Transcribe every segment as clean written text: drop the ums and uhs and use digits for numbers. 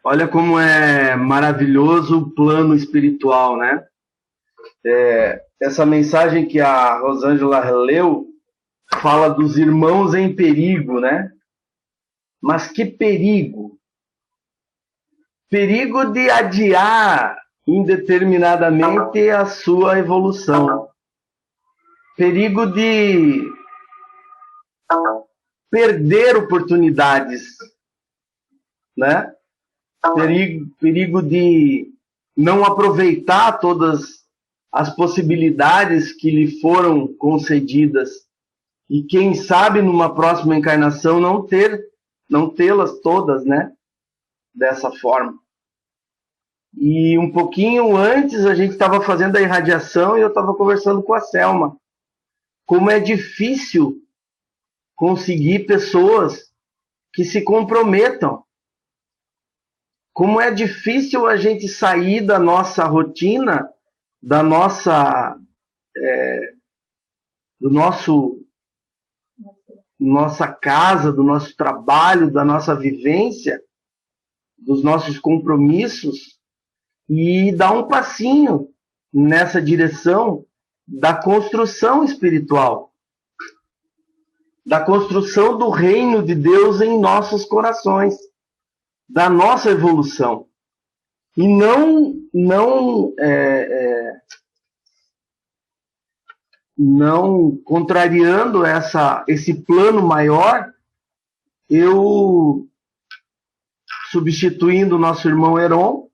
Olha como é maravilhoso o plano espiritual, né? Essa mensagem que a Rosângela leu fala dos irmãos em perigo, né? Mas que perigo? Perigo de adiar indeterminadamente a sua evolução. Perigo de perder oportunidades, né? Perigo de não aproveitar todas as possibilidades que lhe foram concedidas e quem sabe numa próxima encarnação não tê-las todas, né? Dessa forma. E um pouquinho antes a gente estava fazendo a irradiação e eu estava conversando com a Selma. Como é difícil conseguir pessoas que se comprometam. Como é difícil a gente sair da nossa rotina, da nossa nossa casa, do nosso trabalho, da nossa vivência, dos nossos compromissos e dar um passinho nessa direção da construção espiritual, da construção do reino de Deus em nossos corações, da nossa evolução. E não contrariando esse plano maior, eu, substituindo o nosso irmão Heron,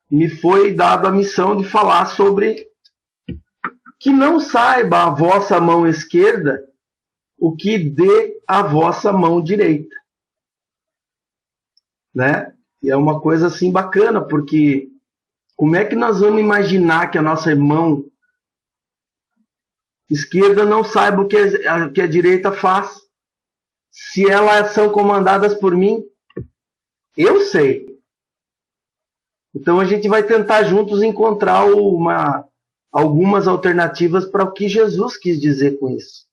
me foi dado a missão de falar sobre que não saiba a vossa mão esquerda o que dê a vossa mão direita. Né? E é uma coisa assim bacana, porque como é que nós vamos imaginar que a nossa mão esquerda não saiba o que a direita faz? Se elas são comandadas por mim, eu sei. Então a gente vai tentar juntos encontrar algumas alternativas para o que Jesus quis dizer com isso.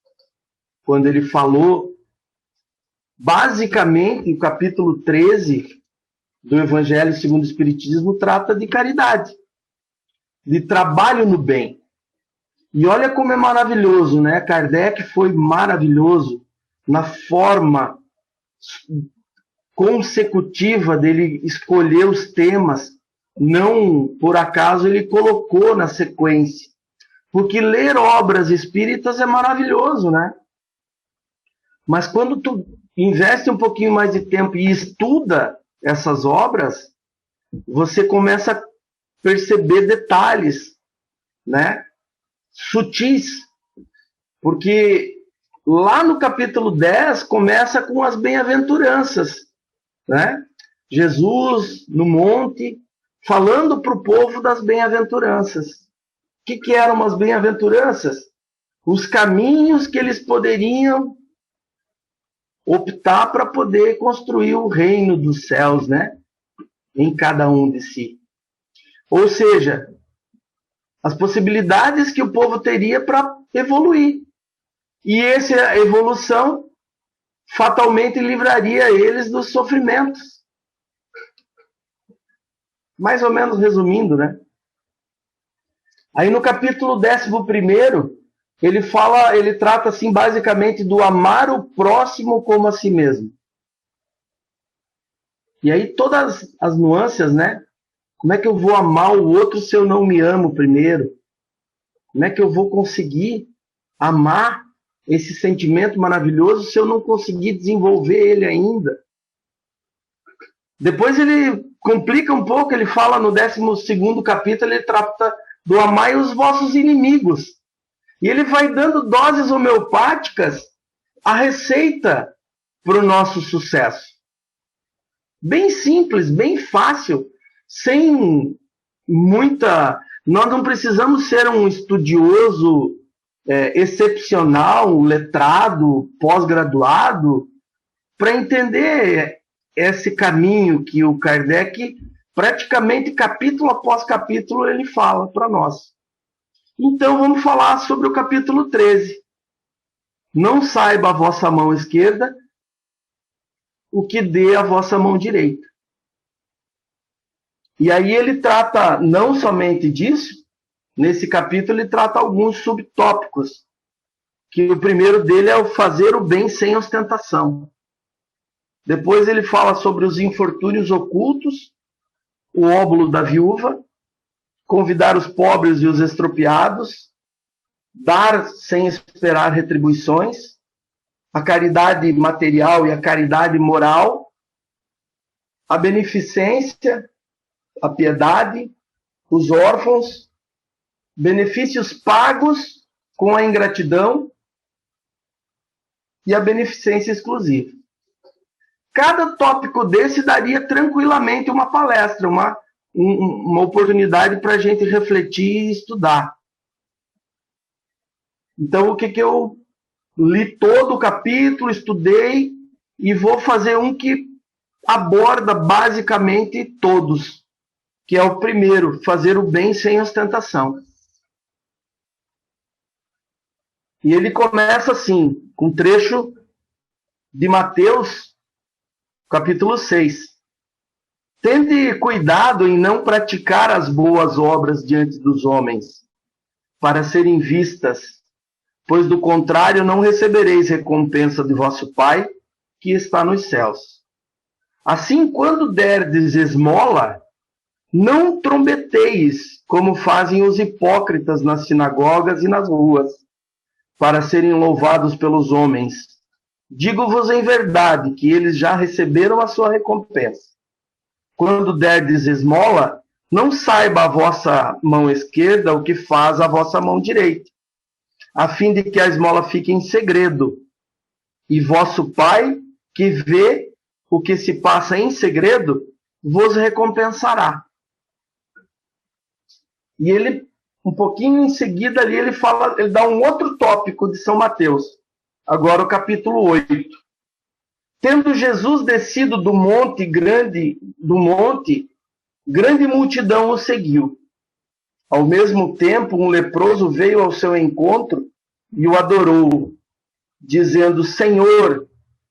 Quando ele falou, basicamente, o capítulo 13 do Evangelho segundo o Espiritismo trata de caridade, de trabalho no bem. E olha como é maravilhoso, né? Kardec foi maravilhoso na forma consecutiva dele escolher os temas. Não por acaso ele colocou na sequência. Porque ler obras espíritas é maravilhoso, né? Mas quando tu investe um pouquinho mais de tempo e estuda essas obras, você começa a perceber detalhes, né? Sutis. Porque lá no capítulo 10 começa com as bem-aventuranças, né? Jesus no monte falando para o povo das bem-aventuranças. O que eram as bem-aventuranças? Os caminhos que eles poderiam optar para poder construir o reino dos céus, né? Em cada um de si. Ou seja, as possibilidades que o povo teria para evoluir. E essa evolução fatalmente livraria eles dos sofrimentos. Mais ou menos resumindo, né? Aí no capítulo 11, ele trata assim basicamente do amar o próximo como a si mesmo. E aí todas as nuances, né? Como é que eu vou amar o outro se eu não me amo primeiro? Como é que eu vou conseguir amar esse sentimento maravilhoso se eu não conseguir desenvolver ele ainda? Depois ele complica um pouco, ele fala no 12º capítulo, ele trata do amai os vossos inimigos. E ele vai dando doses homeopáticas a receita para o nosso sucesso. Bem simples, bem fácil, sem muita... Nós não precisamos ser um estudioso excepcional, letrado, pós-graduado, para entender esse caminho que o Kardec, praticamente capítulo após capítulo, ele fala para nós. Então vamos falar sobre o capítulo 13. Não saiba a vossa mão esquerda o que dê a vossa mão direita. E aí ele trata não somente disso, nesse capítulo ele trata alguns subtópicos, que o primeiro dele é o fazer o bem sem ostentação. Depois ele fala sobre os infortúnios ocultos, o óbolo da viúva, convidar os pobres e os estropiados, dar sem esperar retribuições, a caridade material e a caridade moral, a beneficência, a piedade, os órfãos, benefícios pagos com a ingratidão e a beneficência exclusiva. Cada tópico desse daria tranquilamente uma palestra, uma oportunidade para a gente refletir e estudar. Então, o que eu li todo o capítulo, estudei e vou fazer um que aborda basicamente todos, que é o primeiro, fazer o bem sem ostentação. E ele começa assim, com um trecho de Mateus, capítulo 6. Tende cuidado em não praticar as boas obras diante dos homens, para serem vistas, pois do contrário não recebereis recompensa de vosso Pai, que está nos céus. Assim, quando derdes esmola, não trombeteis, como fazem os hipócritas nas sinagogas e nas ruas, para serem louvados pelos homens. Digo-vos em verdade que eles já receberam a sua recompensa. Quando derdes esmola, não saiba a vossa mão esquerda o que faz a vossa mão direita, a fim de que a esmola fique em segredo. E vosso Pai, que vê o que se passa em segredo, vos recompensará. E ele, um pouquinho em seguida ali, ele dá um outro tópico de São Mateus. Agora o capítulo 8. Tendo Jesus descido do monte, grande multidão o seguiu. Ao mesmo tempo, um leproso veio ao seu encontro e o adorou, dizendo: Senhor,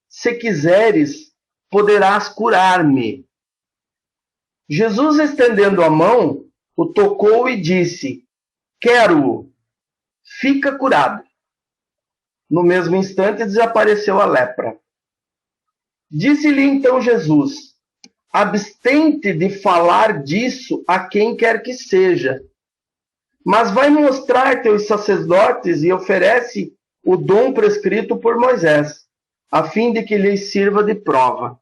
se quiseres, poderás curar-me. Jesus, estendendo a mão, o tocou e disse: Quero, fica curado. No mesmo instante, desapareceu a lepra. Disse-lhe então Jesus: abstente de falar disso a quem quer que seja, mas vai mostrar-te aos sacerdotes e oferece o dom prescrito por Moisés, a fim de que lhes sirva de prova.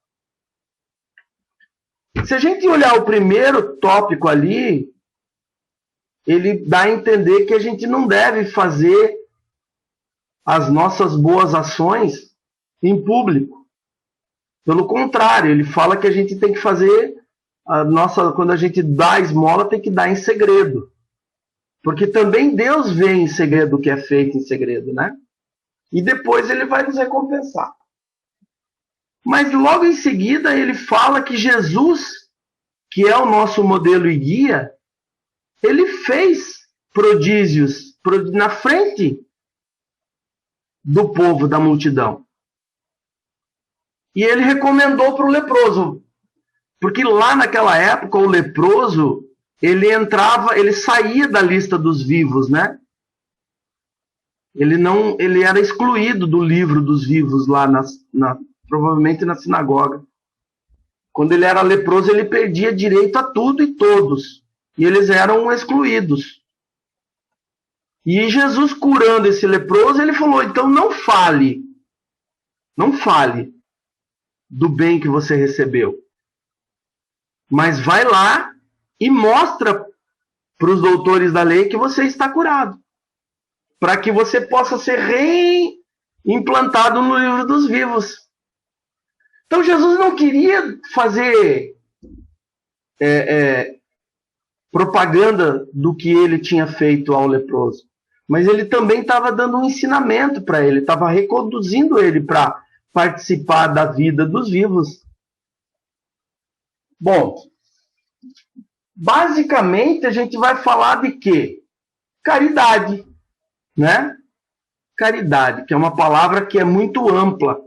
Se a gente olhar o primeiro tópico ali, ele dá a entender que a gente não deve fazer as nossas boas ações em público. Pelo contrário, ele fala que a gente tem que fazer quando a gente dá a esmola, tem que dar em segredo. Porque também Deus vê em segredo o que é feito em segredo, né? E depois ele vai nos recompensar. Mas logo em seguida ele fala que Jesus, que é o nosso modelo e guia, ele fez prodígios na frente do povo, da multidão. E ele recomendou para o leproso, porque lá naquela época o leproso, ele saía da lista dos vivos, né? Ele era excluído do livro dos vivos lá, provavelmente na sinagoga. Quando ele era leproso, ele perdia direito a tudo e todos, e eles eram excluídos. E Jesus, curando esse leproso, ele falou: então não fale do bem que você recebeu, mas vai lá e mostra para os doutores da lei que você está curado, para que você possa ser reimplantado no livro dos vivos. Então Jesus não queria fazer propaganda do que ele tinha feito ao leproso, mas ele também estava dando um ensinamento para ele, estava reconduzindo ele para participar da vida dos vivos. Bom, basicamente a gente vai falar de quê? Caridade, né? Caridade, que é uma palavra que é muito ampla,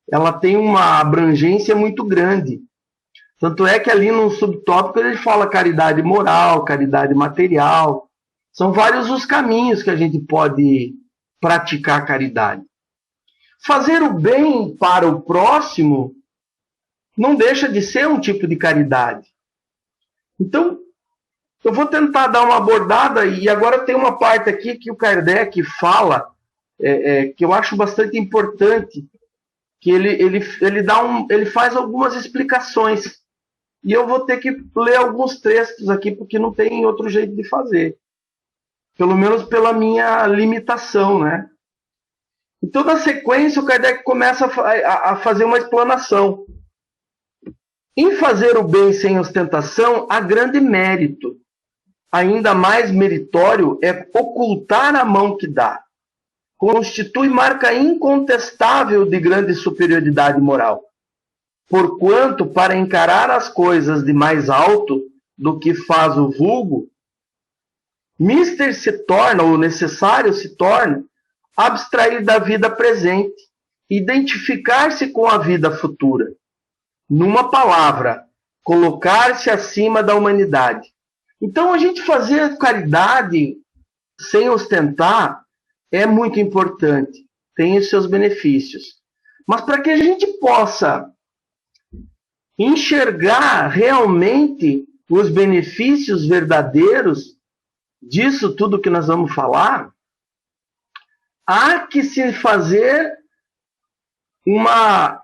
ela tem uma abrangência muito grande. Tanto é que ali no subtópico ele fala caridade moral, caridade material. São vários os caminhos que a gente pode praticar caridade. Fazer o bem para o próximo não deixa de ser um tipo de caridade. Então, eu vou tentar dar uma abordada, e agora tem uma parte aqui que o Kardec fala, que eu acho bastante importante, que ele faz algumas explicações. E eu vou ter que ler alguns textos aqui, porque não tem outro jeito de fazer. Pelo menos pela minha limitação, né? Então, na sequência, o Kardec começa a fazer uma explanação. Em fazer o bem sem ostentação, há grande mérito. Ainda mais meritório é ocultar a mão que dá. Constitui marca incontestável de grande superioridade moral. Porquanto, para encarar as coisas de mais alto do que faz o vulgo, mister se torna, ou necessário se torna, abstrair da vida presente, identificar-se com a vida futura. Numa palavra, colocar-se acima da humanidade. Então, a gente fazer caridade sem ostentar é muito importante, tem os seus benefícios. Mas para que a gente possa enxergar realmente os benefícios verdadeiros disso tudo que nós vamos falar, há que se fazer uma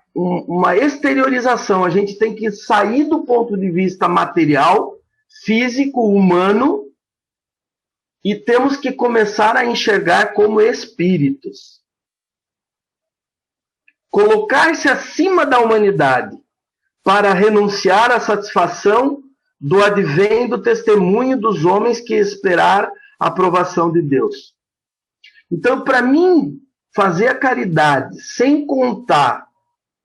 exteriorização. A gente tem que sair do ponto de vista material, físico, humano, e temos que começar a enxergar como espíritos. Colocar-se acima da humanidade para renunciar à satisfação do advém do testemunho dos homens que esperar a aprovação de Deus. Então, para mim, fazer a caridade sem contar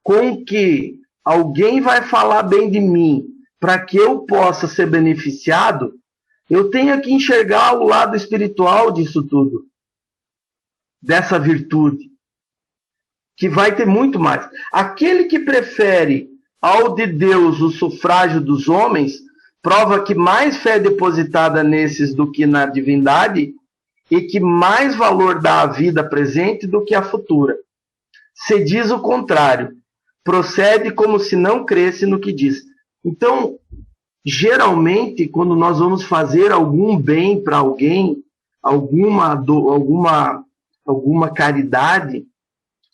com que alguém vai falar bem de mim para que eu possa ser beneficiado, eu tenho que enxergar o lado espiritual disso tudo, dessa virtude, que vai ter muito mais. Aquele que prefere ao de Deus o sufrágio dos homens, prova que mais fé é depositada nesses do que na divindade, e que mais valor dá à vida presente do que à futura. Se diz o contrário, procede como se não cresce no que diz. Então, geralmente, quando nós vamos fazer algum bem para alguém, alguma caridade,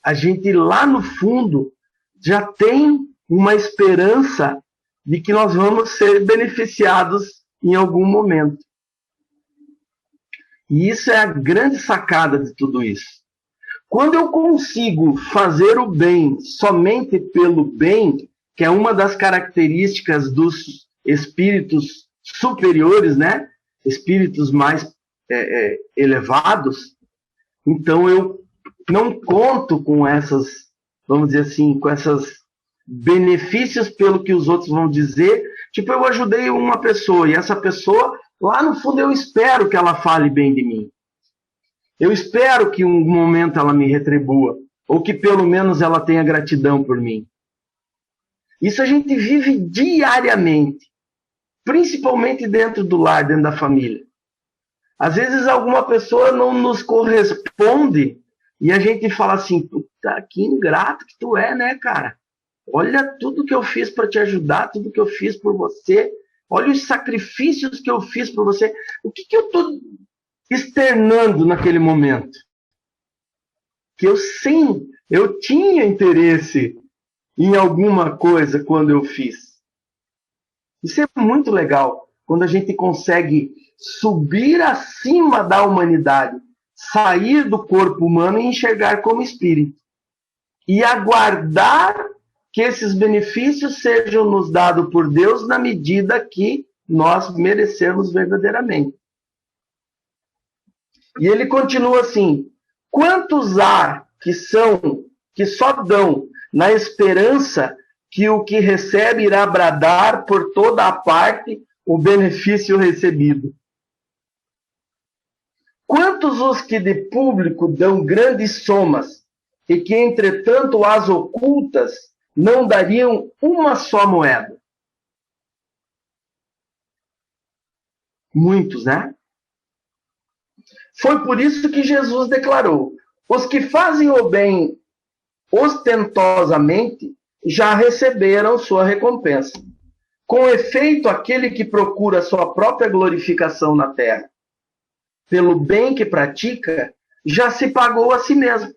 a gente lá no fundo já tem uma esperança de que nós vamos ser beneficiados em algum momento. E isso é a grande sacada de tudo isso. Quando eu consigo fazer o bem somente pelo bem, que é uma das características dos espíritos superiores, né? Espíritos mais elevados, então eu não conto com essas, vamos dizer assim, com esses benefícios pelo que os outros vão dizer. Tipo, eu ajudei uma pessoa e essa pessoa, lá no fundo, eu espero que ela fale bem de mim. Eu espero que em um momento ela me retribua, ou que pelo menos ela tenha gratidão por mim. Isso a gente vive diariamente, principalmente dentro do lar, dentro da família. Às vezes alguma pessoa não nos corresponde e a gente fala assim, puta, que ingrato que tu é, né, cara? Olha tudo que eu fiz para te ajudar, tudo que eu fiz por você. Olha os sacrifícios que eu fiz por você. O que eu estou externando naquele momento? Que eu tinha interesse em alguma coisa quando eu fiz. Isso é muito legal, quando a gente consegue subir acima da humanidade, sair do corpo humano e enxergar como espírito. E aguardar que esses benefícios sejam nos dados por Deus na medida que nós merecemos verdadeiramente. E ele continua assim, quantos há que só dão na esperança que o que recebe irá bradar por toda a parte o benefício recebido? Quantos os que de público dão grandes somas e que, entretanto, as ocultas não dariam uma só moeda? Muitos, né? Foi por isso que Jesus declarou: os que fazem o bem ostentosamente já receberam sua recompensa. Com efeito, aquele que procura sua própria glorificação na terra, pelo bem que pratica, já se pagou a si mesmo.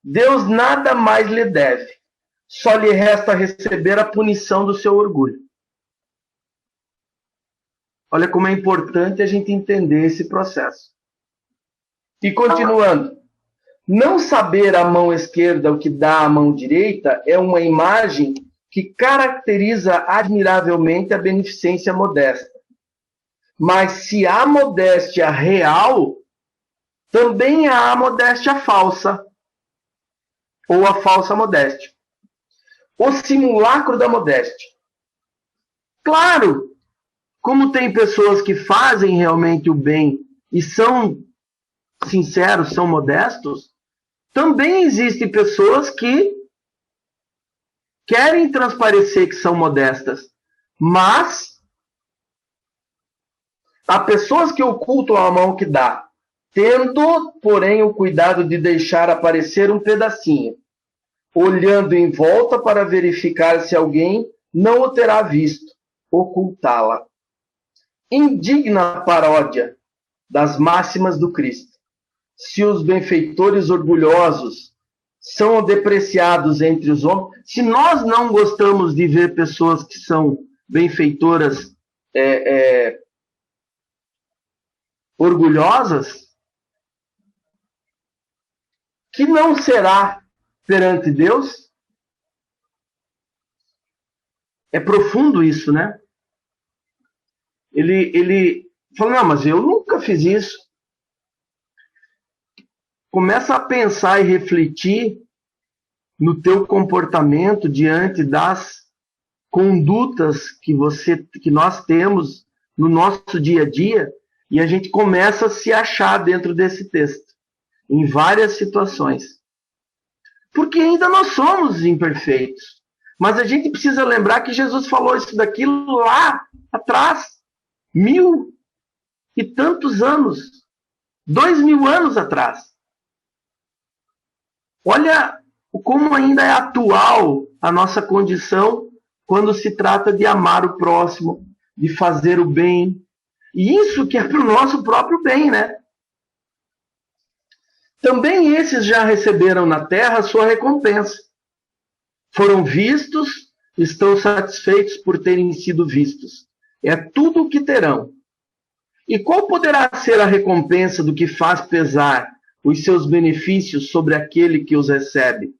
Deus nada mais lhe deve, só lhe resta receber a punição do seu orgulho. Olha como é importante a gente entender esse processo. E continuando, não saber a mão esquerda o que dá a mão direita é uma imagem que caracteriza admiravelmente a beneficência modesta. Mas se há modéstia real, também há a modéstia falsa, ou a falsa modéstia. O simulacro da modéstia. Claro, como tem pessoas que fazem realmente o bem e são sinceros, são modestos, também existem pessoas que querem transparecer que são modestas, mas há pessoas que ocultam a mão que dá, tendo, porém, o cuidado de deixar aparecer um pedacinho, olhando em volta para verificar se alguém não o terá visto, ocultá-la. Indigna paródia das máximas do Cristo. Se os benfeitores orgulhosos são depreciados entre os homens, se nós não gostamos de ver pessoas que são benfeitoras orgulhosas, que não será perante Deus? É profundo isso, né? Ele fala, não, mas eu nunca fiz isso. Começa a pensar e refletir no teu comportamento diante das condutas que nós temos no nosso dia a dia, e a gente começa a se achar dentro desse texto, em várias situações. Porque ainda nós somos imperfeitos. Mas a gente precisa lembrar que Jesus falou isso daquilo lá atrás, 1000 e tantos anos, 2000 anos atrás. Olha como ainda é atual a nossa condição quando se trata de amar o próximo, de fazer o bem. E isso que é para o nosso próprio bem, né? Também esses já receberam na terra a sua recompensa. Foram vistos, estão satisfeitos por terem sido vistos. É tudo o que terão. E qual poderá ser a recompensa do que faz pesar os seus benefícios sobre aquele que os recebe?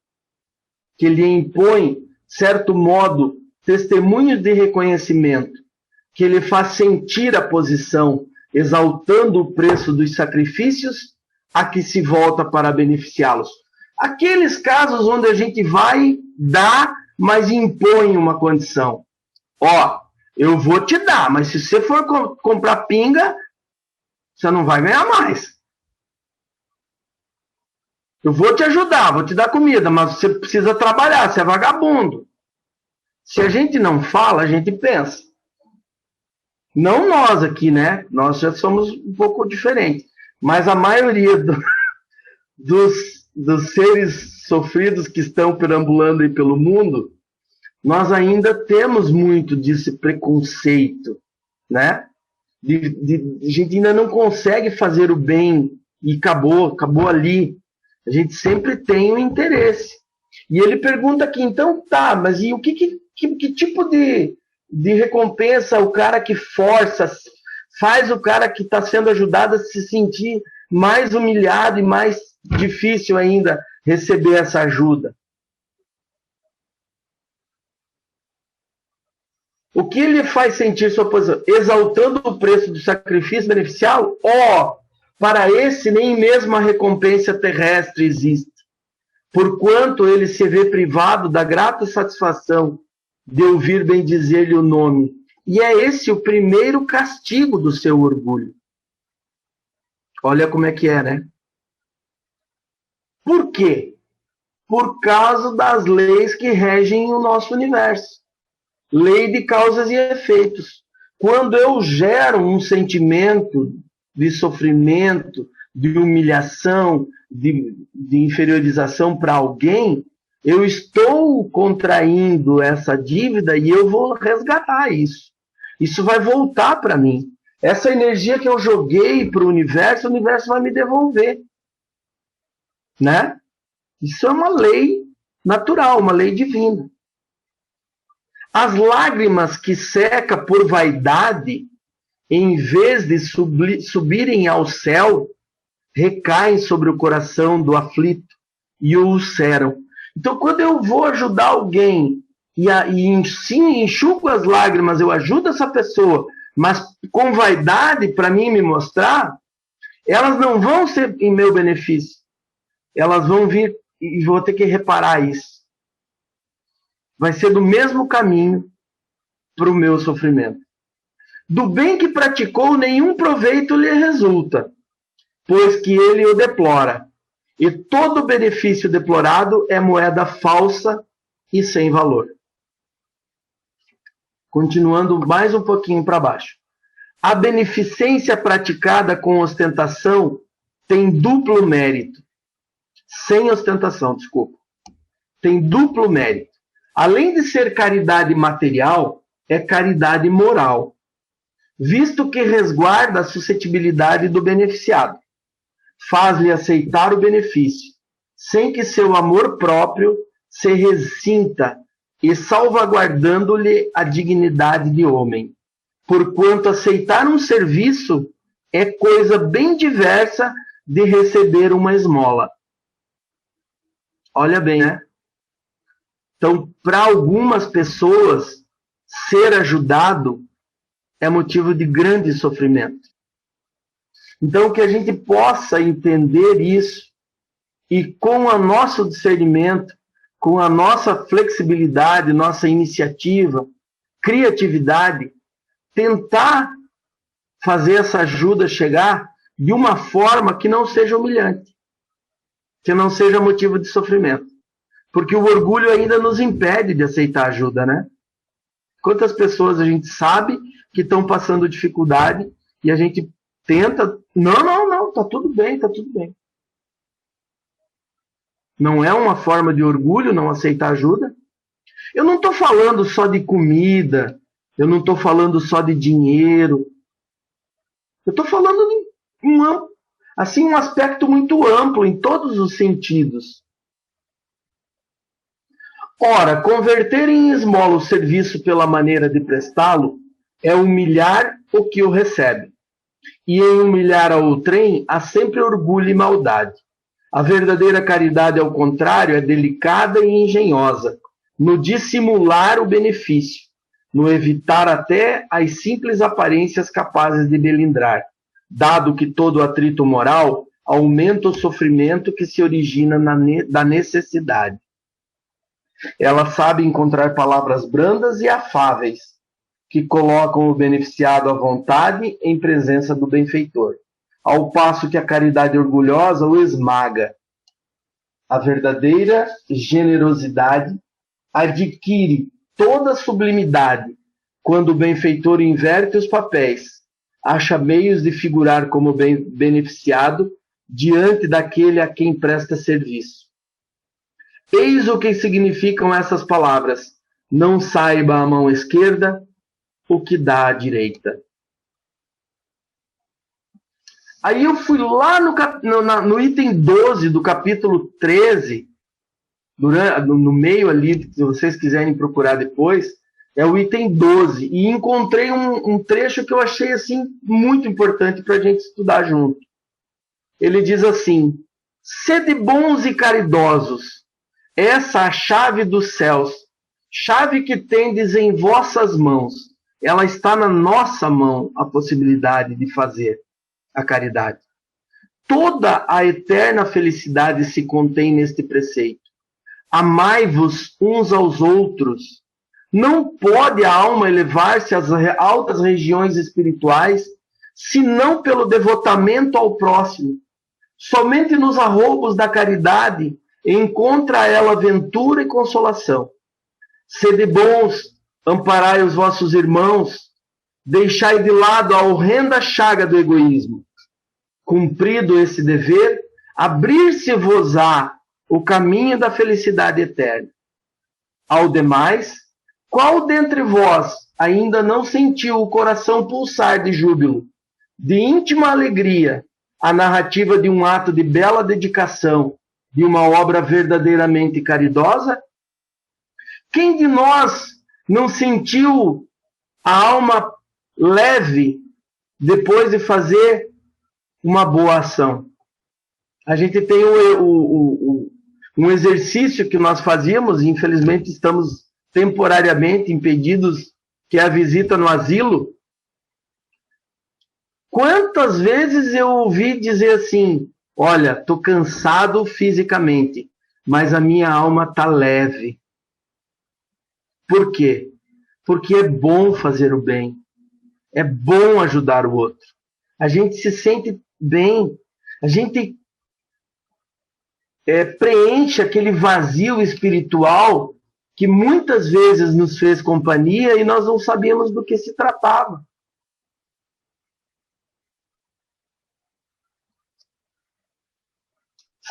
Que lhe impõe, certo modo, testemunhos de reconhecimento, que lhe faz sentir a posição, exaltando o preço dos sacrifícios a que se volta para beneficiá-los. Aqueles casos onde a gente vai dar, mas impõe uma condição. Ó, eu vou te dar, mas se você for comprar pinga, você não vai ganhar mais. Eu vou te ajudar, vou te dar comida, mas você precisa trabalhar, você é vagabundo. Se a gente não fala, a gente pensa. Não nós aqui, né? Nós já somos um pouco diferentes. Mas a maioria dos seres sofridos que estão perambulando aí pelo mundo, nós ainda temos muito desse preconceito, né? A gente ainda não consegue fazer o bem e acabou ali. A gente sempre tem um interesse. E ele pergunta aqui, então tá, mas e o que tipo de recompensa o cara que força, faz o cara que está sendo ajudado a se sentir mais humilhado e mais difícil ainda receber essa ajuda? O que ele faz sentir sua posição? Exaltando o preço do sacrifício beneficial? Para esse nem mesmo a recompensa terrestre existe, porquanto ele se vê privado da grata satisfação de ouvir bendizer-lhe o nome. E é esse o primeiro castigo do seu orgulho. Olha como é que é, né? Por quê? Por causa das leis que regem o nosso universo. Lei de causas e efeitos. quando eu gero um sentimento de sofrimento, de humilhação, de inferiorização para alguém, eu estou contraindo essa dívida e eu vou resgatar isso. Isso vai voltar para mim. Essa energia que eu joguei para o universo vai me devolver. Né? Isso é uma lei natural, uma lei divina. As lágrimas que seca por vaidade, em vez de subirem ao céu, recaem sobre o coração do aflito e o ulceram. Então, quando eu vou ajudar alguém e sim, enxugo as lágrimas, eu ajudo essa pessoa, mas com vaidade para mim me mostrar, elas não vão ser em meu benefício. Elas vão vir e vou ter que reparar isso. Vai ser do mesmo caminho para o meu sofrimento. Do bem que praticou, nenhum proveito lhe resulta, pois que ele o deplora. E todo benefício deplorado é moeda falsa e sem valor. Continuando mais um pouquinho para baixo. A beneficência praticada com ostentação tem duplo mérito. Sem ostentação, desculpa. Tem duplo mérito. Além de ser caridade material, é caridade moral, visto que resguarda a suscetibilidade do beneficiado. Faz-lhe aceitar o benefício, sem que seu amor próprio se ressinta e salvaguardando-lhe a dignidade de homem. Porquanto aceitar um serviço é coisa bem diversa de receber uma esmola. Olha bem, né? Então, para algumas pessoas, ser ajudado é motivo de grande sofrimento. Então, que a gente possa entender isso e com o nosso discernimento, com a nossa flexibilidade, nossa iniciativa, criatividade, tentar fazer essa ajuda chegar de uma forma que não seja humilhante, que não seja motivo de sofrimento. Porque o orgulho ainda nos impede de aceitar ajuda, né? Quantas pessoas a gente sabe que estão passando dificuldade e a gente tenta... Não, tá tudo bem, tá tudo bem. Não é uma forma de orgulho não aceitar ajuda? Eu não estou falando só de comida, eu não estou falando só de dinheiro. Eu estou falando de um aspecto muito amplo em todos os sentidos. Ora, converter em esmola o serviço pela maneira de prestá-lo é humilhar o que o recebe. E em humilhar a outrem há sempre orgulho e maldade. A verdadeira caridade, ao contrário, é delicada e engenhosa, no dissimular o benefício, no evitar até as simples aparências capazes de melindrar, dado que todo atrito moral aumenta o sofrimento que se origina da necessidade. Ela sabe encontrar palavras brandas e afáveis, que colocam o beneficiado à vontade em presença do benfeitor, ao passo que a caridade orgulhosa o esmaga. A verdadeira generosidade adquire toda a sublimidade quando o benfeitor inverte os papéis, acha meios de figurar como beneficiado diante daquele a quem presta serviço. Eis o que significam essas palavras: não saiba a mão esquerda o que dá à direita. Aí eu fui lá no item 12 do capítulo 13, no meio ali, se vocês quiserem procurar depois, é o item 12, e encontrei um trecho que eu achei assim muito importante para a gente estudar junto. Ele diz assim: sede bons e caridosos, essa a chave dos céus, chave que tendes em vossas mãos. Ela está na nossa mão, a possibilidade de fazer a caridade. Toda a eterna felicidade se contém neste preceito. Amai-vos uns aos outros. Não pode a alma elevar-se às altas regiões espirituais, senão pelo devotamento ao próximo. Somente nos arroubos da caridade encontra ela ventura e consolação. Sede bons, amparai os vossos irmãos, deixai de lado a horrenda chaga do egoísmo. Cumprido esse dever, abrir-se-vos-á o caminho da felicidade eterna. Ao demais, qual dentre vós ainda não sentiu o coração pulsar de júbilo, de íntima alegria, a narrativa de um ato de bela dedicação, de uma obra verdadeiramente caridosa? Quem de nós não sentiu a alma leve depois de fazer uma boa ação? A gente tem um exercício que nós fazíamos, e infelizmente estamos temporariamente impedidos, que é a visita no asilo. Quantas vezes eu ouvi dizer assim, olha, estou cansado fisicamente, mas a minha alma está leve. Por quê? Porque é bom fazer o bem. É bom ajudar o outro. A gente se sente bem. A gente preenche aquele vazio espiritual que muitas vezes nos fez companhia e nós não sabíamos do que se tratava.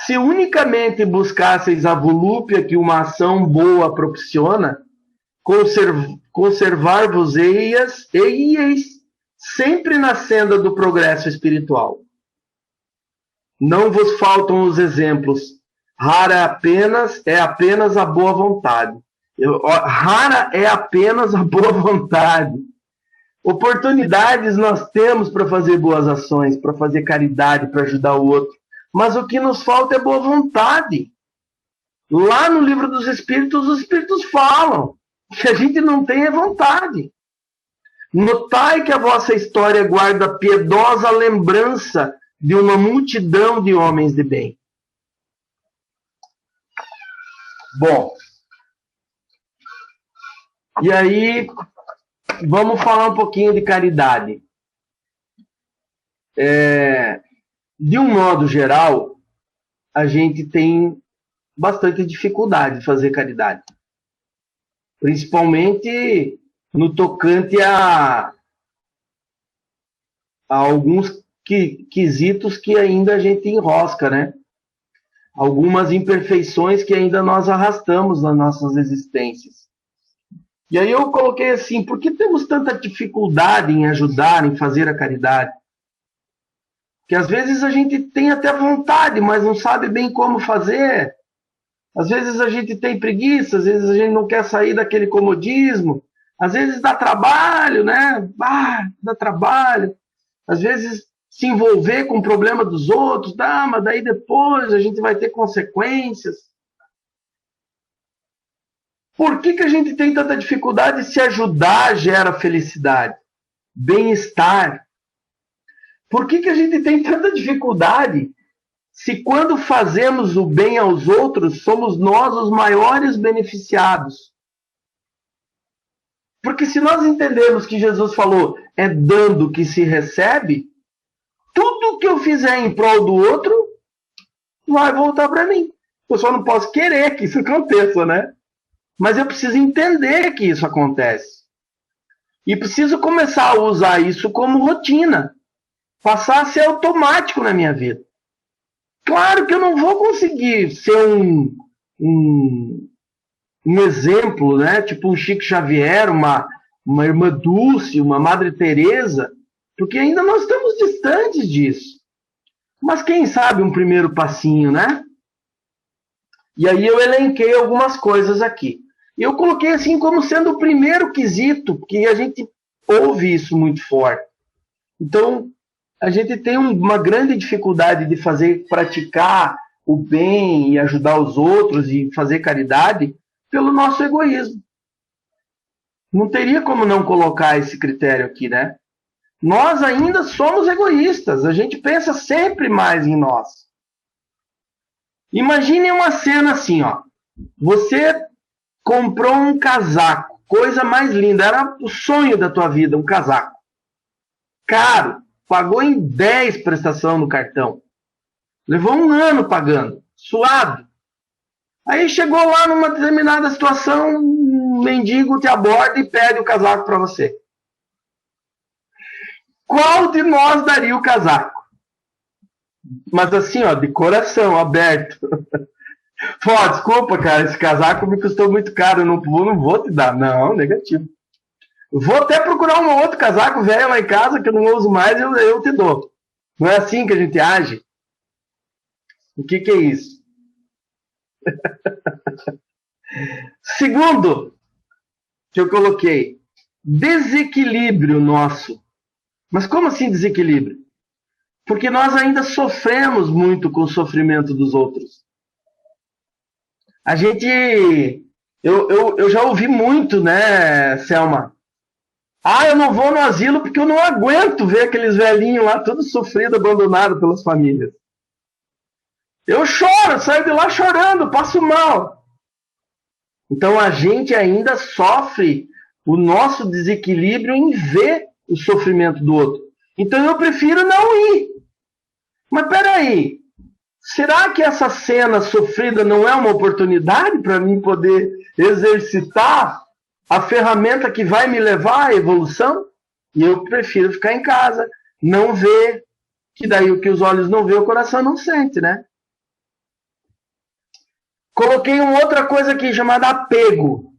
Se unicamente buscasseis a volúpia que uma ação boa propiciona, conservar-vos-eis sempre na senda do progresso espiritual. Não vos faltam os exemplos. Rara é apenas a boa vontade. Rara é apenas a boa vontade. Oportunidades nós temos para fazer boas ações, para fazer caridade, para ajudar o outro. Mas o que nos falta é boa vontade. Lá no Livro dos Espíritos, os Espíritos falam que a gente não tem é vontade. Notai que a vossa história guarda piedosa lembrança de uma multidão de homens de bem. Bom, e aí vamos falar um pouquinho de caridade. De um modo geral, a gente tem bastante dificuldade de fazer caridade. Principalmente no tocante a alguns quesitos que ainda a gente enrosca, né? Algumas imperfeições que ainda nós arrastamos nas nossas existências. E aí eu coloquei assim, por que temos tanta dificuldade em ajudar, em fazer a caridade? Porque às vezes a gente tem até vontade, mas não sabe bem como fazer. Às vezes a gente tem preguiça, às vezes a gente não quer sair daquele comodismo. Às vezes dá trabalho, né? Dá trabalho. Às vezes se envolver com o problema dos outros, mas daí depois a gente vai ter consequências. Por que a gente tem tanta dificuldade se ajudar gera felicidade, bem-estar? Por que a gente tem tanta dificuldade se quando fazemos o bem aos outros, somos nós os maiores beneficiados? Porque se nós entendemos que Jesus falou, é dando que se recebe, tudo que eu fizer em prol do outro vai voltar para mim. Eu só não posso querer que isso aconteça, né? Mas eu preciso entender que isso acontece. E preciso começar a usar isso como rotina. Passar a ser automático na minha vida. Claro que eu não vou conseguir ser um exemplo, né? Tipo um Chico Xavier, uma Irmã Dulce, uma Madre Teresa, porque ainda nós estamos distantes disso. Mas quem sabe um primeiro passinho, né? E aí eu elenquei algumas coisas aqui. E eu coloquei assim como sendo o primeiro quesito, porque a gente ouve isso muito forte. Então, a gente tem uma grande dificuldade de praticar o bem e ajudar os outros e fazer caridade pelo nosso egoísmo. Não teria como não colocar esse critério aqui, né? Nós ainda somos egoístas, a gente pensa sempre mais em nós. Imagine uma cena assim, ó. Você comprou um casaco, coisa mais linda, era o sonho da tua vida, um casaco. Caro, pagou em 10 prestação no cartão. Levou 1 ano pagando, suado. Aí chegou lá numa determinada situação, um mendigo te aborda e pede o casaco para você. qual de nós daria o casaco? Mas assim, ó, de coração, aberto. Pô, desculpa, cara, esse casaco me custou muito caro, não vou te dar. Não, negativo. Vou até procurar um outro casaco velho lá em casa, que eu não uso mais, eu te dou. Não é assim que a gente age? O que é isso? Segundo, que eu coloquei, desequilíbrio nosso. Mas como assim desequilíbrio? Porque nós ainda sofremos muito com o sofrimento dos outros. A gente... Eu já ouvi muito, né, Selma? Ah, eu não vou no asilo porque eu não aguento ver aqueles velhinhos lá, todos sofridos, abandonados pelas famílias. Eu choro, saio de lá chorando, passo mal. Então a gente ainda sofre o nosso desequilíbrio em ver o sofrimento do outro. Então eu prefiro não ir. Mas peraí, será que essa cena sofrida não é uma oportunidade para mim poder exercitar a ferramenta que vai me levar à evolução? E eu prefiro ficar em casa, não ver, que daí o que os olhos não vê, o coração não sente, né? Coloquei uma outra coisa aqui chamada apego.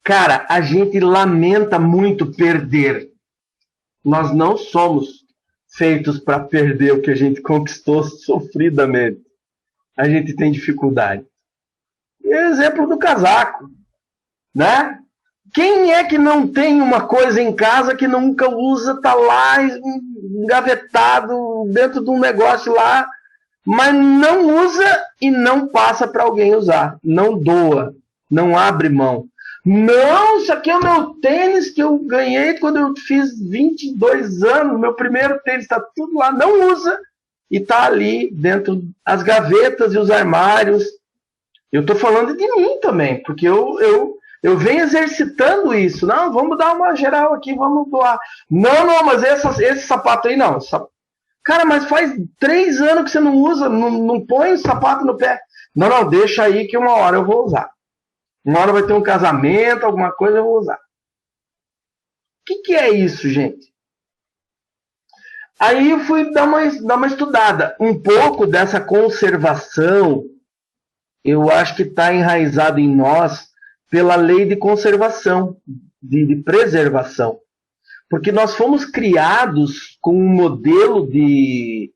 Cara, a gente lamenta muito perder. Nós não somos feitos para perder o que a gente conquistou sofridamente. A gente tem dificuldade. Exemplo do casaco, né? Quem é que não tem uma coisa em casa que nunca usa, tá lá engavetado dentro de um negócio lá, mas não usa e não passa para alguém usar, não doa, não abre mão. Não, isso aqui é o meu tênis que eu ganhei quando eu fiz 22 anos, meu primeiro tênis, está tudo lá, não usa e está ali dentro das gavetas e os armários. Eu estou falando de mim também, porque eu venho exercitando isso. Não, vamos dar uma geral aqui, vamos doar. Não, mas esse sapato aí não. Cara, mas faz 3 anos que você não usa, não põe o sapato no pé. Não, deixa aí que uma hora eu vou usar. Uma hora vai ter um casamento, alguma coisa eu vou usar. O que é isso, gente? Aí eu fui dar uma estudada. Um pouco dessa conservação, eu acho que está enraizado em nós pela lei de conservação, de preservação. Porque nós fomos criados com um modelo de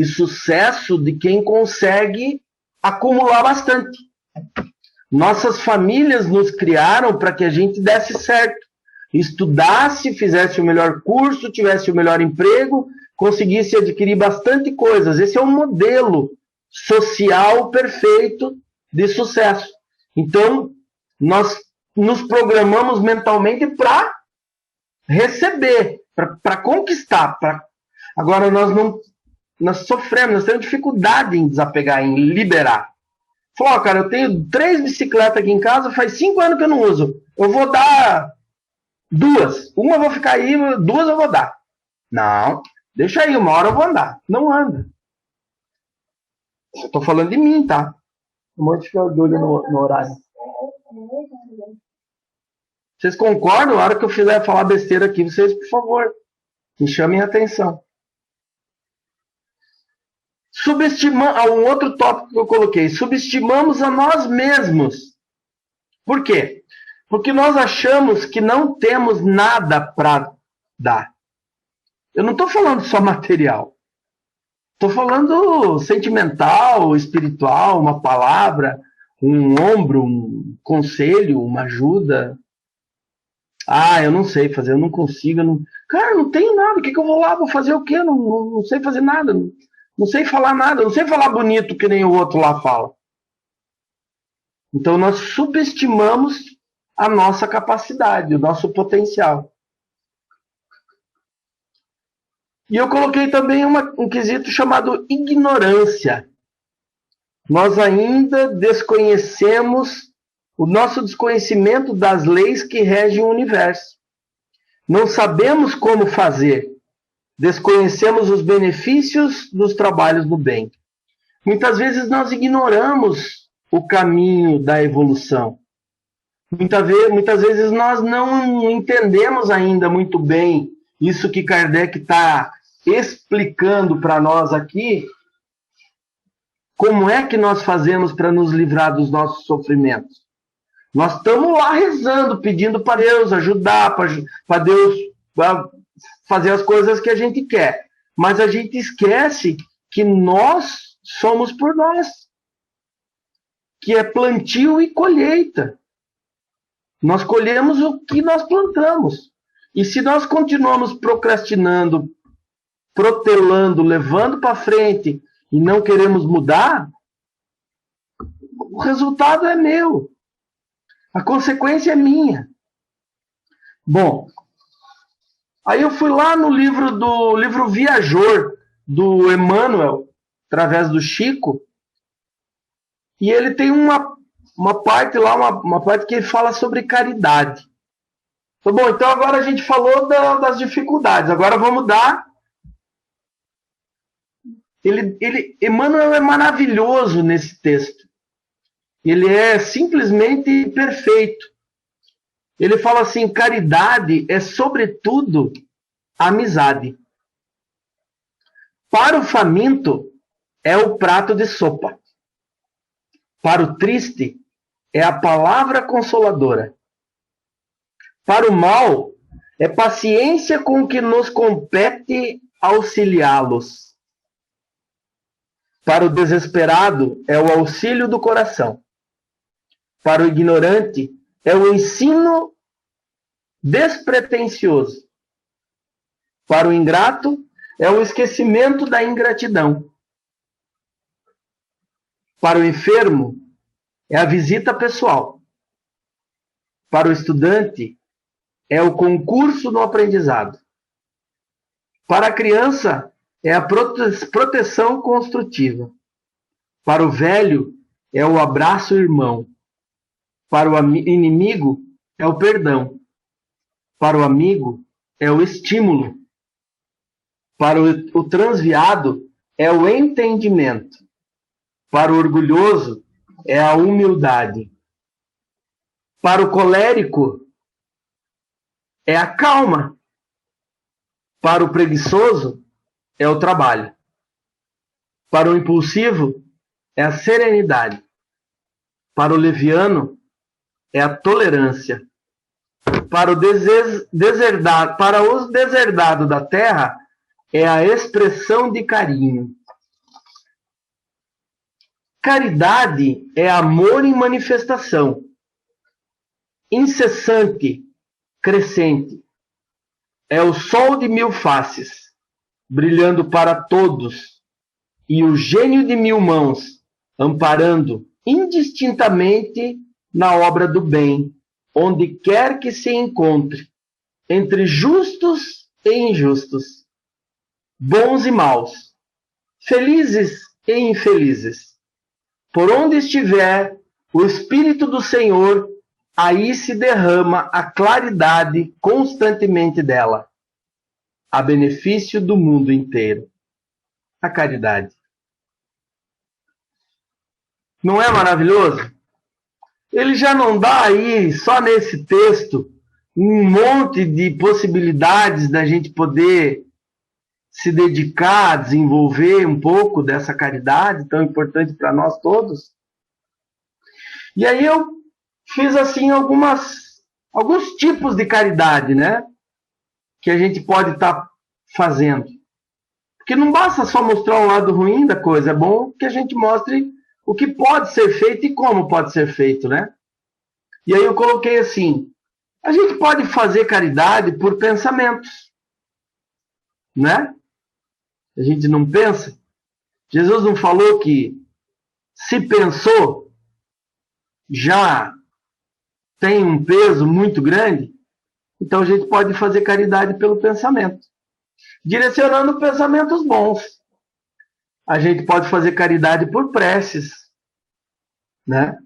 sucesso de quem consegue acumular bastante. Nossas famílias nos criaram para que a gente desse certo. Estudasse, fizesse o melhor curso, tivesse o melhor emprego, conseguisse adquirir bastante coisas. Esse é um modelo social perfeito de sucesso. Então, nós nos programamos mentalmente para receber, para conquistar. Agora, nós sofremos, nós temos dificuldade em desapegar, em liberar. Falou, cara, eu tenho 3 bicicletas aqui em casa, faz 5 anos que eu não uso. Eu vou dar 2. Uma eu vou ficar aí, 2 eu vou dar. Não, deixa aí, uma hora eu vou andar. Não anda. Eu tô falando de mim, tá? Amor, deixa eu olho no horário. Vocês concordam? Na hora que eu fizer falar besteira aqui, vocês, por favor, me chamem a atenção. Um outro tópico que eu coloquei. Subestimamos a nós mesmos. Por quê? Porque nós achamos que não temos nada para dar. Eu não estou falando só material. Estou falando sentimental, espiritual, uma palavra, um ombro, um conselho, uma ajuda. Ah, eu não sei fazer, eu não consigo. Cara, eu não tenho nada. O que eu vou lá? Vou fazer o quê? Não sei fazer nada. Não sei falar nada. Não sei falar bonito que nem o outro lá fala. Então nós subestimamos a nossa capacidade, o nosso potencial. E eu coloquei também um quesito chamado ignorância. Nós ainda desconhecemos o nosso desconhecimento das leis que regem o universo. Não sabemos como fazer. Desconhecemos os benefícios dos trabalhos do bem. Muitas vezes nós ignoramos o caminho da evolução. Muitas vezes nós não entendemos ainda muito bem isso que Kardec está explicando para nós aqui, como é que nós fazemos para nos livrar dos nossos sofrimentos? Nós estamos lá rezando, pedindo para Deus ajudar, para Deus fazer as coisas que a gente quer. Mas a gente esquece que nós somos por nós, que é plantio e colheita. Nós colhemos o que nós plantamos. E se nós continuamos procrastinando, protelando, levando para frente e não queremos mudar, o resultado é meu. A consequência é minha. Bom, aí eu fui lá no livro Viajor, do Emmanuel, através do Chico, e ele tem uma parte lá, uma parte que ele fala sobre caridade. Tá bom, então agora a gente falou das dificuldades, agora vamos dar... Emmanuel é maravilhoso nesse texto. Ele é simplesmente perfeito. Ele fala assim, caridade é sobretudo amizade. Para o faminto é o prato de sopa. Para o triste é a palavra consoladora. Para o mal é paciência com que nos compete auxiliá-los. Para o desesperado é o auxílio do coração. Para o ignorante é o ensino despretensioso. Para o ingrato é o esquecimento da ingratidão. Para o enfermo é a visita pessoal. Para o estudante é o concurso no aprendizado. Para a criança é a proteção construtiva. Para o velho é o abraço irmão. Para o inimigo é o perdão. Para o amigo é o estímulo. Para o transviado é o entendimento. Para o orgulhoso é a humildade. Para o colérico é a calma. Para o preguiçoso é o trabalho. Para o impulsivo é a serenidade. Para o leviano é a tolerância. Para os deserdados da terra é a expressão de carinho. Caridade é amor em manifestação, incessante, crescente. É o sol de mil faces, brilhando para todos, e o gênio de mil mãos, amparando indistintamente na obra do bem, onde quer que se encontre, entre justos e injustos, bons e maus, felizes e infelizes. Por onde estiver o Espírito do Senhor, aí se derrama a claridade constantemente dela, a benefício do mundo inteiro. A caridade. Não é maravilhoso? Ele já não dá aí, só nesse texto, um monte de possibilidades da gente poder se dedicar a desenvolver um pouco dessa caridade tão importante para nós todos. E aí eu fiz assim alguns tipos de caridade, né? Que a gente pode estar fazendo. Porque não basta só mostrar o lado ruim da coisa, é bom que a gente mostre o que pode ser feito e como pode ser feito, né? E aí eu coloquei assim, a gente pode fazer caridade por pensamentos, né? A gente não pensa. Jesus não falou que se pensou, já tem um peso muito grande? Então a gente pode fazer caridade pelo pensamento, direcionando pensamentos bons. A gente pode fazer caridade por preces, né?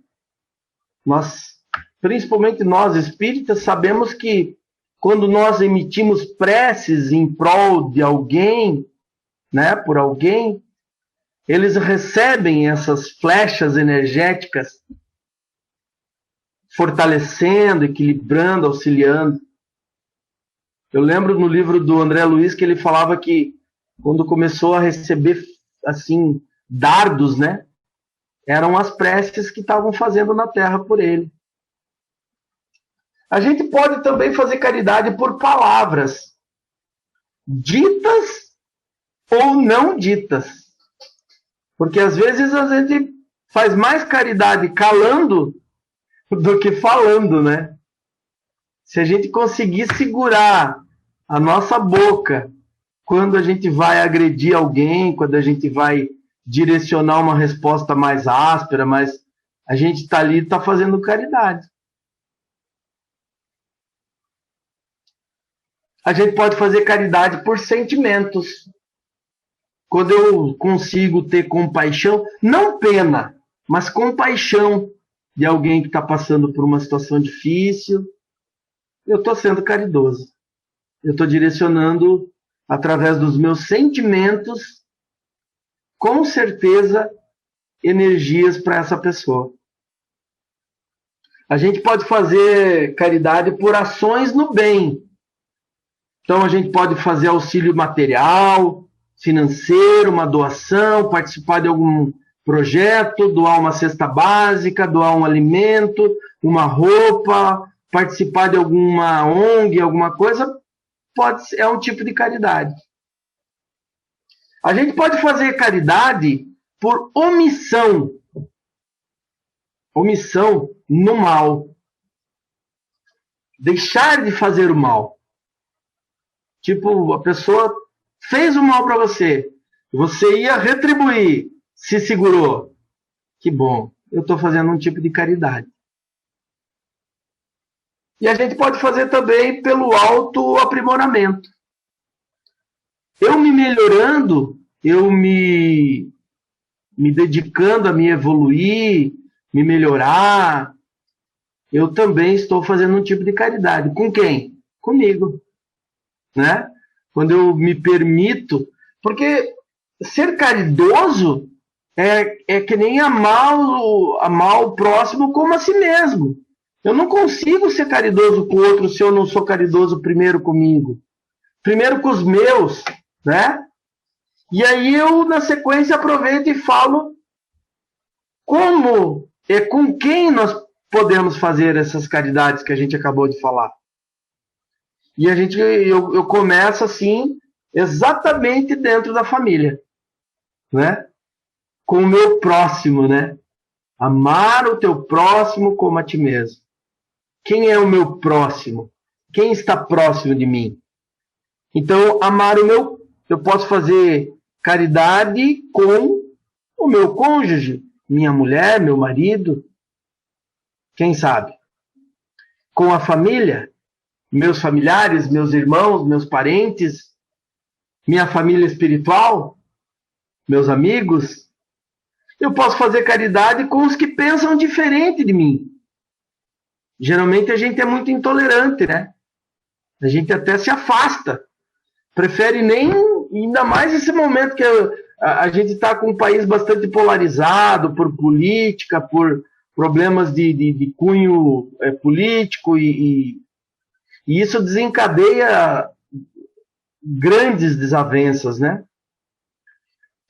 Principalmente nós espíritas, sabemos que quando nós emitimos preces em prol de alguém, né, por alguém, eles recebem essas flechas energéticas, fortalecendo, equilibrando, auxiliando. Eu lembro no livro do André Luiz que ele falava que quando começou a receber assim dardos, né, eram as preces que estavam fazendo na terra por ele. A gente pode também fazer caridade por palavras, ditas ou não ditas. Porque às vezes a gente faz mais caridade calando do que falando, né? Se a gente conseguir segurar a nossa boca quando a gente vai agredir alguém, quando a gente vai direcionar uma resposta mais áspera, mas a gente está ali, está fazendo caridade. A gente pode fazer caridade por sentimentos. Quando eu consigo ter compaixão, não pena, mas compaixão de alguém que está passando por uma situação difícil, eu estou sendo caridoso. Eu estou direcionando, através dos meus sentimentos, com certeza, energias para essa pessoa. A gente pode fazer caridade por ações no bem. Então, a gente pode fazer auxílio material, financeiro, uma doação, participar de algum projeto, doar uma cesta básica, doar um alimento, uma roupa, participar de alguma ONG, alguma coisa, é um tipo de caridade. A gente pode fazer caridade por omissão. Omissão no mal. Deixar de fazer o mal. Tipo, a pessoa fez o mal para você. Você ia retribuir. Se segurou. Que bom. Eu estou fazendo um tipo de caridade. E a gente pode fazer também pelo autoaprimoramento. Eu me melhorando, eu me dedicando a me evoluir, me melhorar, eu também estou fazendo um tipo de caridade. Com quem? Comigo. Né? Quando eu me permito, porque ser caridoso é que nem amar o próximo como a si mesmo. Eu não consigo ser caridoso com o outro se eu não sou caridoso primeiro comigo. Primeiro com os meus, né? E aí eu, na sequência, aproveito e falo como e com quem nós podemos fazer essas caridades que a gente acabou de falar. E eu começo assim, exatamente dentro da família, né? Com o meu próximo, né? Amar o teu próximo como a ti mesmo. Quem é o meu próximo? Quem está próximo de mim? Então, eu posso fazer caridade com o meu cônjuge, minha mulher, meu marido, quem sabe? Com a família, meus familiares, meus irmãos, meus parentes, minha família espiritual, meus amigos. Eu posso fazer caridade com os que pensam diferente de mim. Geralmente a gente é muito intolerante, né? A gente até se afasta. Prefere nem, ainda mais nesse momento que a gente está com um país bastante polarizado por política, por problemas de cunho político, e isso desencadeia grandes desavenças, né?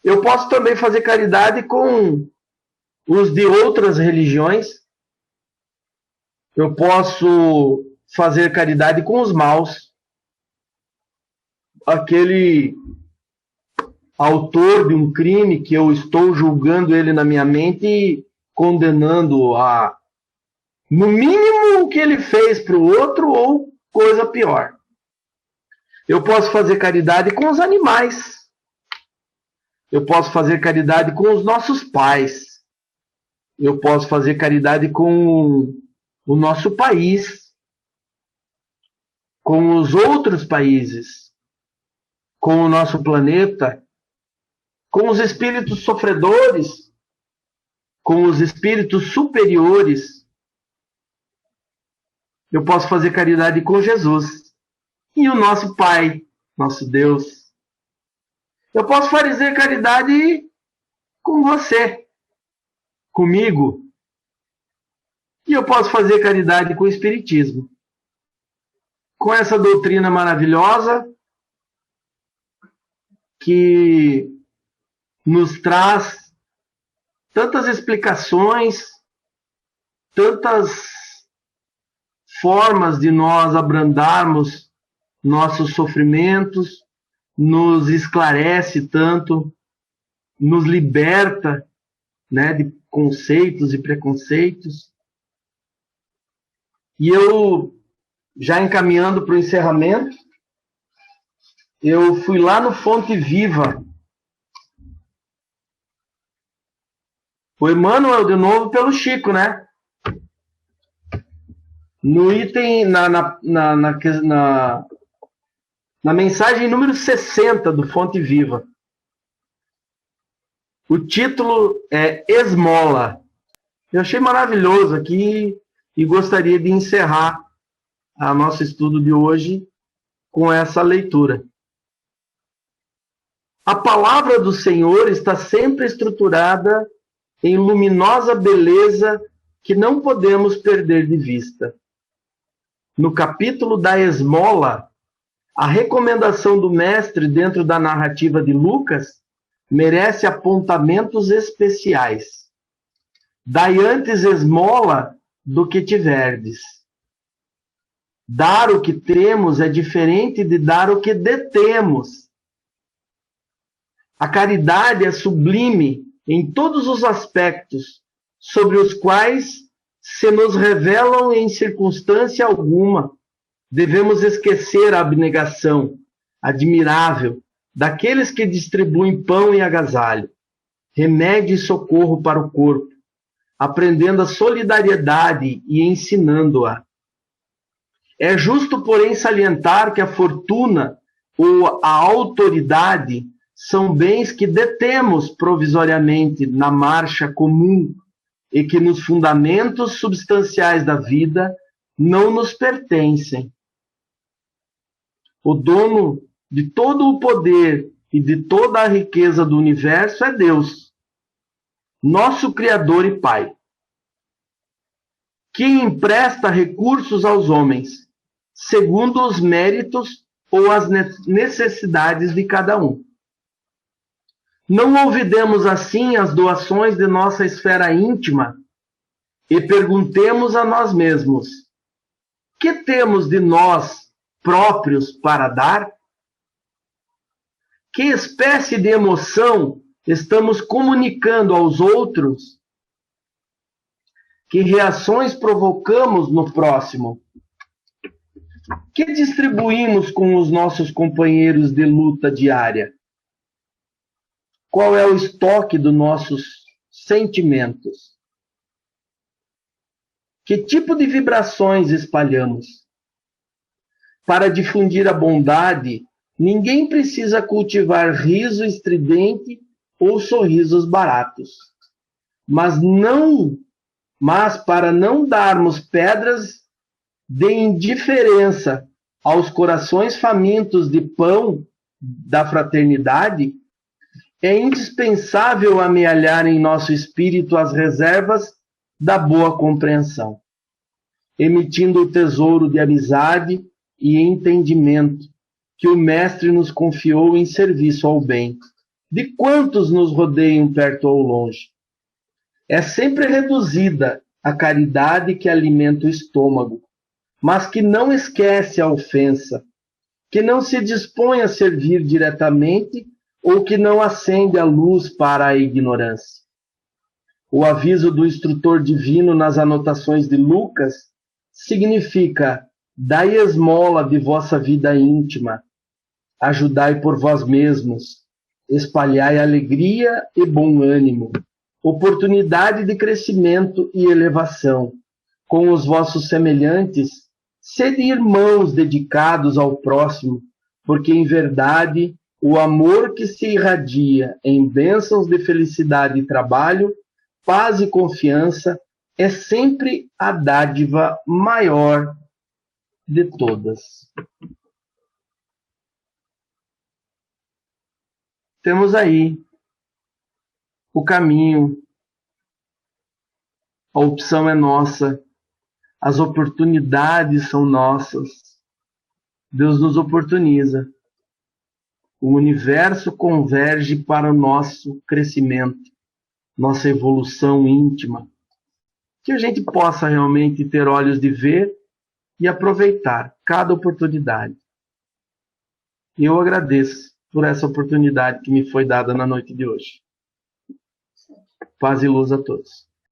Eu posso também fazer caridade com os de outras religiões. Eu posso fazer caridade com os maus. Aquele autor de um crime que eu estou julgando ele na minha mente e condenando a, no mínimo, o que ele fez para o outro ou coisa pior. Eu posso fazer caridade com os animais. Eu posso fazer caridade com os nossos pais. Eu posso fazer caridade com o nosso país, com os outros países, com o nosso planeta, com os espíritos sofredores, com os espíritos superiores. Eu posso fazer caridade com Jesus e o nosso Pai, nosso Deus. Eu posso fazer caridade com você, comigo. E eu posso fazer caridade com o Espiritismo. com essa doutrina maravilhosa que nos traz tantas explicações, tantas formas de nós abrandarmos nossos sofrimentos, nos esclarece tanto, nos liberta, né, de conceitos e preconceitos. E eu, já encaminhando para o encerramento, eu fui lá no Fonte Viva. O Emmanuel, de novo, pelo Chico, né? No item, na mensagem número 60 do Fonte Viva. O título é Esmola. Eu achei maravilhoso aqui e gostaria de encerrar o nosso estudo de hoje com essa leitura. A palavra do Senhor está sempre estruturada em luminosa beleza que não podemos perder de vista. No capítulo da esmola, a recomendação do mestre dentro da narrativa de Lucas merece apontamentos especiais. Dai antes esmola do que tiverdes. Dar o que temos é diferente de dar o que detemos. A caridade é sublime em todos os aspectos sobre os quais se nos revelam em circunstância alguma. Devemos esquecer a abnegação admirável daqueles que distribuem pão e agasalho, remédio e socorro para o corpo, aprendendo a solidariedade e ensinando-a. É justo, porém, salientar que a fortuna ou a autoridade são bens que detemos provisoriamente na marcha comum e que nos fundamentos substanciais da vida não nos pertencem. O dono de todo o poder e de toda a riqueza do universo é Deus, nosso Criador e Pai, que empresta recursos aos homens, segundo os méritos ou as necessidades de cada um. Não olvidemos assim as doações de nossa esfera íntima e perguntemos a nós mesmos: que temos de nós próprios para dar? Que espécie de emoção estamos comunicando aos outros? Que reações provocamos no próximo? Que distribuímos com os nossos companheiros de luta diária? Qual é o estoque dos nossos sentimentos? Que tipo de vibrações espalhamos? Para difundir a bondade, ninguém precisa cultivar riso estridente ou sorrisos baratos. Mas para não darmos pedras de indiferença aos corações famintos de pão da fraternidade, é indispensável amealhar em nosso espírito as reservas da boa compreensão, emitindo o tesouro de amizade e entendimento que o Mestre nos confiou em serviço ao bem, de quantos nos rodeiam perto ou longe. É sempre reduzida a caridade que alimenta o estômago, mas que não esquece a ofensa, que não se dispõe a servir diretamente ou que não acende a luz para a ignorância. O aviso do instrutor divino nas anotações de Lucas significa: dai esmola de vossa vida íntima, ajudai por vós mesmos, espalhai alegria e bom ânimo, oportunidade de crescimento e elevação. Com os vossos semelhantes, sede irmãos dedicados ao próximo, porque em verdade o amor que se irradia em bênçãos de felicidade e trabalho, paz e confiança é sempre a dádiva maior de todas. Temos aí o caminho, a opção é nossa, as oportunidades são nossas. Deus nos oportuniza. O universo converge para o nosso crescimento, nossa evolução íntima. Que a gente possa realmente ter olhos de ver e aproveitar cada oportunidade. E eu agradeço por essa oportunidade que me foi dada na noite de hoje. Paz e luz a todos.